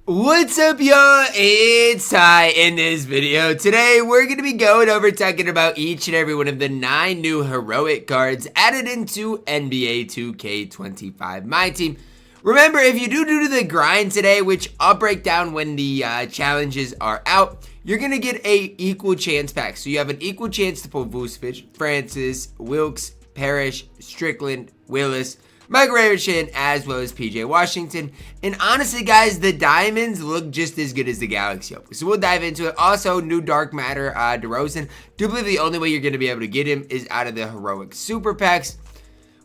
What's up, y'all? It's Ty. In this video today, we're going to be going over talking about each and every one of the 9 new heroic cards added into NBA 2K25 MyTEAM. Remember, if you do the grind today, which I'll break down when the challenges are out, you're going to get a equal chance pack. So you have an equal chance to pull Vucevic, Francis, Wilkes, Parish, Strickland, Willis, Ray Richardson, as well as PJ Washington. And honestly, guys, the diamonds look just as good as the Galaxy Opal. So we'll dive into it. Also, new Dark Matter DeRozan. Do believe the only way you're going to be able to get him is out of the heroic super packs,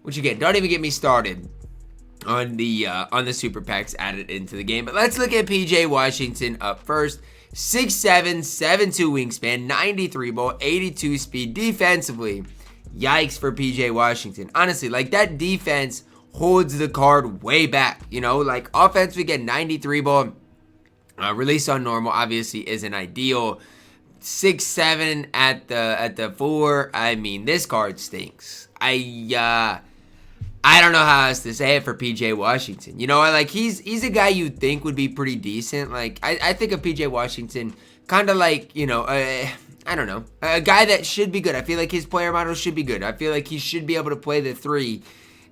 which again, don't even get me started on the super packs added into the game. But let's look at PJ Washington up first. 6'7", 7'2" wingspan, 93 ball, 82 speed defensively. Yikes for PJ Washington. Honestly, like, that defense holds the card way back, you know, like offense we get 93 ball, release on normal obviously isn't ideal. 6'7" at the 4. I mean, this card stinks. I don't know how else to say it for PJ Washington. You know, like he's a guy you'd think would be pretty decent. Like I think of PJ Washington kind of like, you know, I don't know, a guy that should be good. I feel like his player model should be good. I feel like he should be able to play the 3.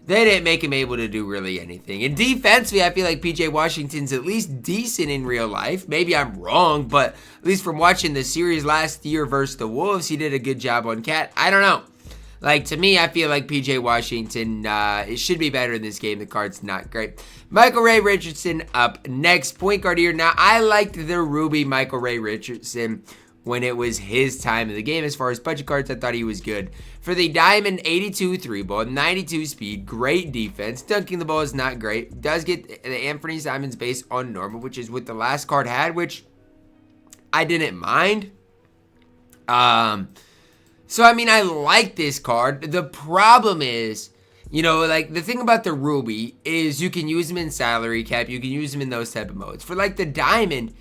They didn't make him able to do really anything. And defensively, I feel like PJ Washington's at least decent in real life. Maybe I'm wrong, but at least from watching the series last year versus the Wolves, he did a good job on Cat. I don't know. Like, to me, I feel like PJ Washington it should be better in this game. The card's not great. Ray Richardson up next. Point guard here. Now, I liked the Ruby Ray Richardson when it was his time in the game. As far as budget cards, I thought he was good. For the Diamond, 82 3-ball, 92 speed, great defense. Dunking the ball is not great. Does get the Anthony Simons base on normal, which is what the last card had, which I didn't mind. So, I mean, I like this card. The problem is, you know, like, the thing about the Ruby is you can use them in salary cap. You can use them in those type of modes. For, like, the Diamond,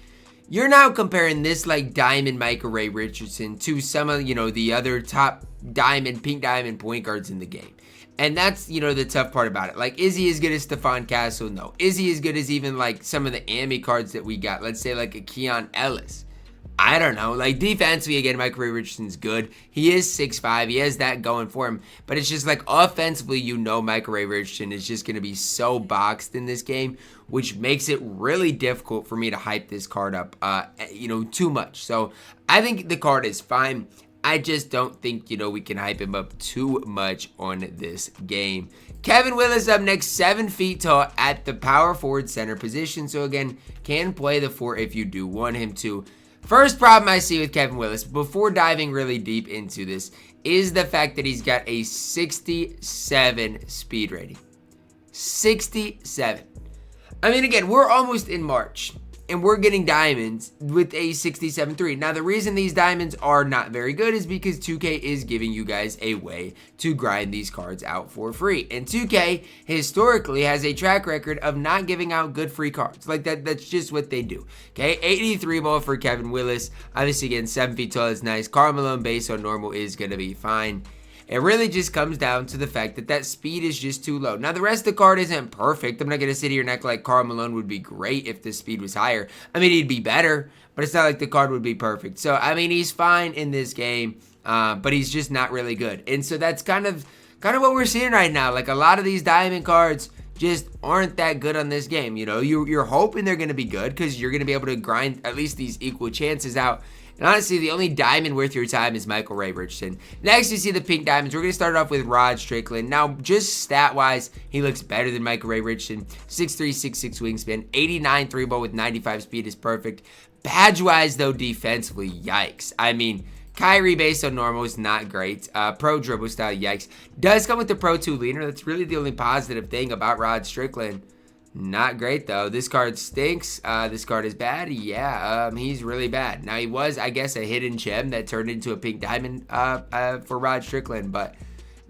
you're now comparing this, like, Diamond Ray Richardson to some of, you know, the other top Diamond, pink Diamond point guards in the game. And that's, you know, the tough part about it. Like, is he as good as Stephon Castle? No. Is he as good as even, like, some of the Ami cards that we got? Let's say, like, a Keon Ellis. I don't know. Like, defensively, again, Ray Richardson's good. He is 6'5". He has that going for him. But it's just like, offensively, you know, Ray Richardson is just going to be so boxed in this game, which makes it really difficult for me to hype this card up, you know, too much. So, I think the card is fine. I just don't think, you know, we can hype him up too much on this game. Kevin Willis up next, 7 feet tall at the power forward center position. So, again, can play the 4 if you do want him to. First problem I see with Kevin Willis, before diving really deep into this, is the fact that he's got a 67 speed rating. 67. I mean, again, we're almost in March, and we're getting diamonds with a 67.3. Now, the reason these diamonds are not very good is because 2K is giving you guys a way to grind these cards out for free. And 2K historically has a track record of not giving out good free cards. Like, that's just what they do. Okay, 83 ball for Kevin Willis. Obviously, again, 7 feet tall is nice. Karl Malone base on normal is going to be fine. It really just comes down to the fact that that speed is just too low. Now, the rest of the card isn't perfect. I'm not going to sit here and act like Karl Malone would be great if the speed was higher. I mean, he'd be better, but it's not like the card would be perfect. So, I mean, he's fine in this game, but he's just not really good. And so that's kind of what we're seeing right now. Like, a lot of these diamond cards just aren't that good on this game. You know, you're hoping they're going to be good because you're going to be able to grind at least these equal chances out. And honestly, the only diamond worth your time is Ray Richardson. Next, you see the pink diamonds. We're going to start off with Strickland. Now, just stat-wise, he looks better than Ray Richardson. 6'3", 6'6" wingspan. 89 3-ball with 95 speed is perfect. Badge-wise, though, defensively, yikes. I mean, Kyrie based on normal is not great. Pro dribble style, yikes. Does come with the Pro 2 leaner. That's really the only positive thing about Strickland. Not great, though. This card stinks. This card is bad. Yeah, he's really bad. Now, he was, I guess, a hidden gem that turned into a pink diamond for Strickland. But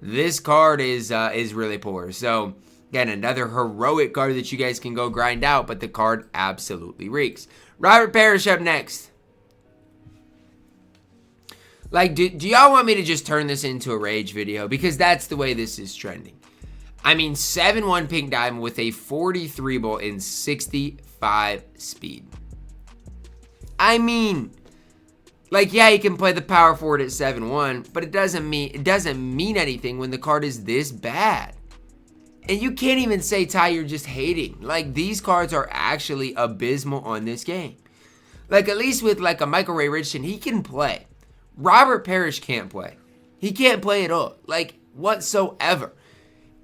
this card is really poor. So, again, another heroic card that you guys can go grind out. But the card absolutely reeks. Robert Parish up next. Like, do y'all want me to just turn this into a rage video? Because that's the way this is trending. I mean, 7-1 pink diamond with a 43 ball in 65 65 speed. I mean, like, yeah, he can play the power forward at 7'1", but it doesn't mean anything when the card is this bad. And you can't even say, Ty, you're just hating. Like, these cards are actually abysmal on this game. Like, at least with, like, a Michael Ray Richardson, he can play. Robert Parish can't play. He can't play at all. Like, whatsoever.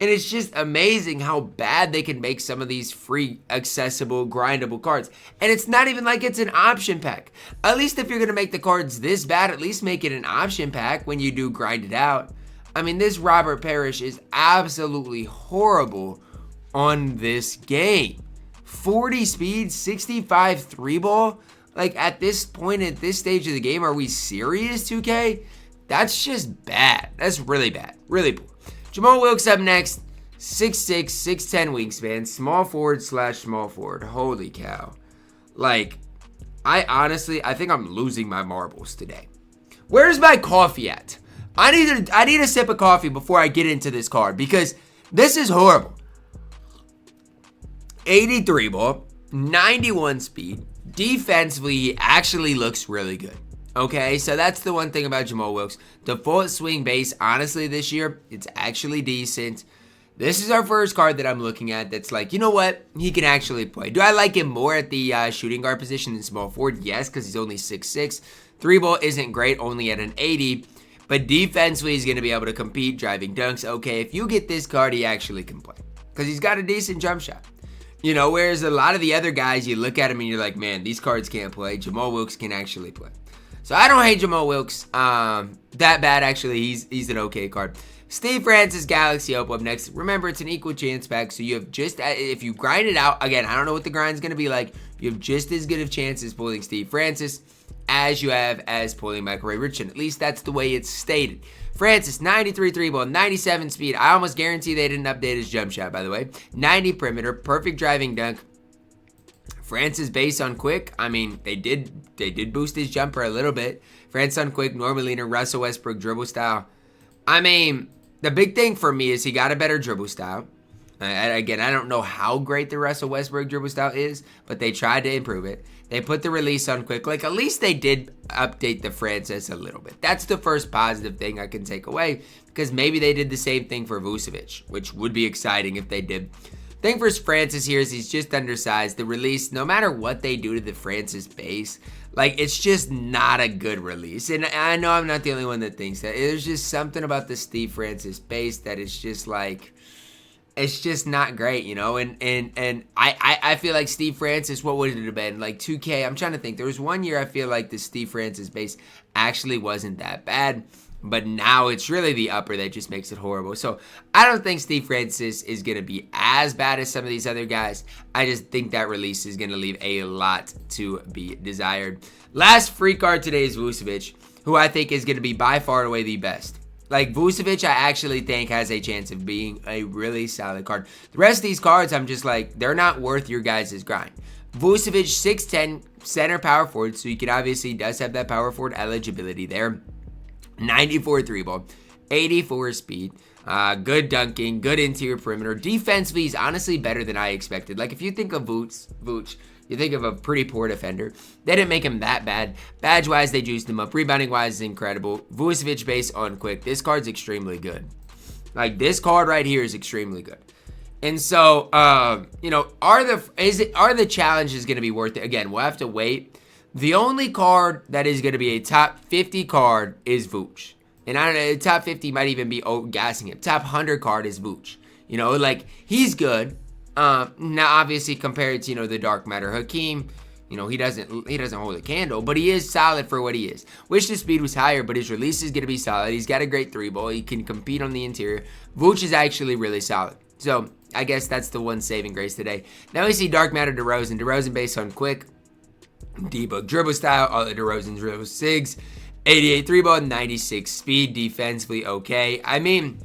And it's just amazing how bad they can make some of these free, accessible, grindable cards. And it's not even like it's an option pack. At least if you're going to make the cards this bad, at least make it an option pack when you do grind it out. I mean, this Robert Parish is absolutely horrible on this game. 40 speed, 65 3-ball. Like, at this point, at this stage of the game, are we serious, 2K? That's just bad. That's really bad. Really poor. Jamal Wilkes up next. 6'6", 6'10" wingspan. Small forward / small forward. Holy cow. Like, I think I'm losing my marbles today. Where's my coffee at? I need a sip of coffee before I get into this card because this is horrible. 83 ball, 91 speed. Defensively, he actually looks really good. Okay, so that's the one thing about Jamal Wilkes. Default swing base, honestly, this year, it's actually decent. This is our first card that I'm looking at that's like, you know what? He can actually play. Do I like him more at the shooting guard position than small forward? Yes, because he's only 6'6". 3-ball isn't great, only at an 80. But defensively, he's going to be able to compete, driving dunks. Okay, if you get this card, he actually can play. Because he's got a decent jump shot. You know, whereas a lot of the other guys, you look at him and you're like, man, these cards can't play. Jamal Wilkes can actually play. So I don't hate Jamal Wilkes that bad, actually. He's an okay card. Steve Francis, Galaxy Opal up next. Remember, it's an equal chance pack, so you have just, if you grind it out, again, I don't know what the grind's going to be like. You have just as good of chances pulling Steve Francis as you have as pulling Michael Ray Richardson. At least that's the way it's stated. Francis, 93 3-ball, 97 speed. I almost guarantee they didn't update his jump shot, by the way. 90 perimeter, perfect driving dunk. Francis base on quick. I mean, they did boost his jumper a little bit. Francis on quick, normal leaner, Russell Westbrook dribble style. I mean, the big thing for me is he got a better dribble style. Again, I don't know how great the Russell Westbrook dribble style is, but they tried to improve it. They put the release on quick. Like, at least they did update the Francis a little bit. That's the first positive thing I can take away, because maybe they did the same thing for Vucevic, which would be exciting if they did. Thing for Francis here is he's just undersized. The release, no matter what they do to the Francis base, like, it's just not a good release. And I know I'm not the only one that thinks that. There's just something about the Steve Francis base that is just like, it's just not great, you know? And I feel like Steve Francis, what would it have been? Like 2K, I'm trying to think. There was one year I feel like the Steve Francis base actually wasn't that bad. But now it's really the upper that just makes it horrible. So I don't think Steve Francis is going to be as bad as some of these other guys. I just think that release is going to leave a lot to be desired. Last free card today is Vucevic, who I think is going to be by far and away the best. Like, Vucevic, I actually think has a chance of being a really solid card. The rest of these cards, I'm just like, they're not worth your guys' grind. Vucevic, 6'10", center power forward, so he can obviously does have that power forward eligibility there. 94 3-ball, 84 speed, good dunking, good interior perimeter. Defensively, he's honestly better than I expected. Like, if you think of Vooch, you think of a pretty poor defender. They didn't make him that bad. Badge-wise, they juiced him up. Rebounding-wise is incredible. Vucevic base on quick. This card's extremely good. Like, this card right here is extremely good. And so, you know, are the challenges going to be worth it? Again, we'll have to wait. The only card that is going to be a top 50 card is Vooch. And I don't know, top 50 might even be gassing him. Top 100 card is Vooch. You know, like, he's good. Now, obviously, compared to, you know, the Dark Matter Hakeem, you know, he doesn't hold a candle, but he is solid for what he is. Wish the speed was higher, but his release is going to be solid. He's got a great 3-ball. He can compete on the interior. Vooch is actually really solid. So, I guess that's the one saving grace today. Now we see Dark Matter DeRozan. DeRozan based on quick. D-Book dribble style, all the DeRozan dribble sigs, 88 3-ball, 96 speed, defensively okay. I mean,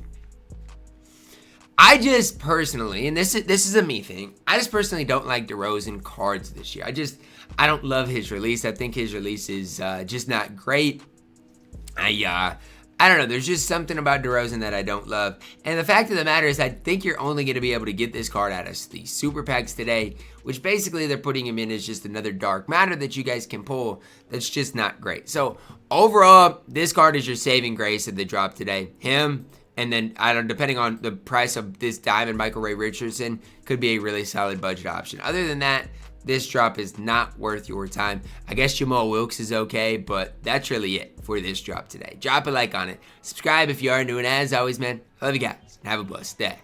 I just personally, and this is a me thing, I just personally don't like DeRozan cards this year. I don't love his release. I think his release is just not great. I don't know. There's just something about DeRozan that I don't love. And the fact of the matter is I think you're only going to be able to get this card out of the super packs today, which basically they're putting him in as just another dark matter that you guys can pull. That's just not great. So overall, this card is your saving grace of the drop today. Him, and then, I don't, depending on the price of this diamond, Michael Ray Richardson could be a really solid budget option. Other than that, this drop is not worth your time. I guess Jamal Wilkes is okay, but that's really it for this drop today. Drop a like on it. Subscribe if you are new, and as always, man, I love you guys, and have a blessed day.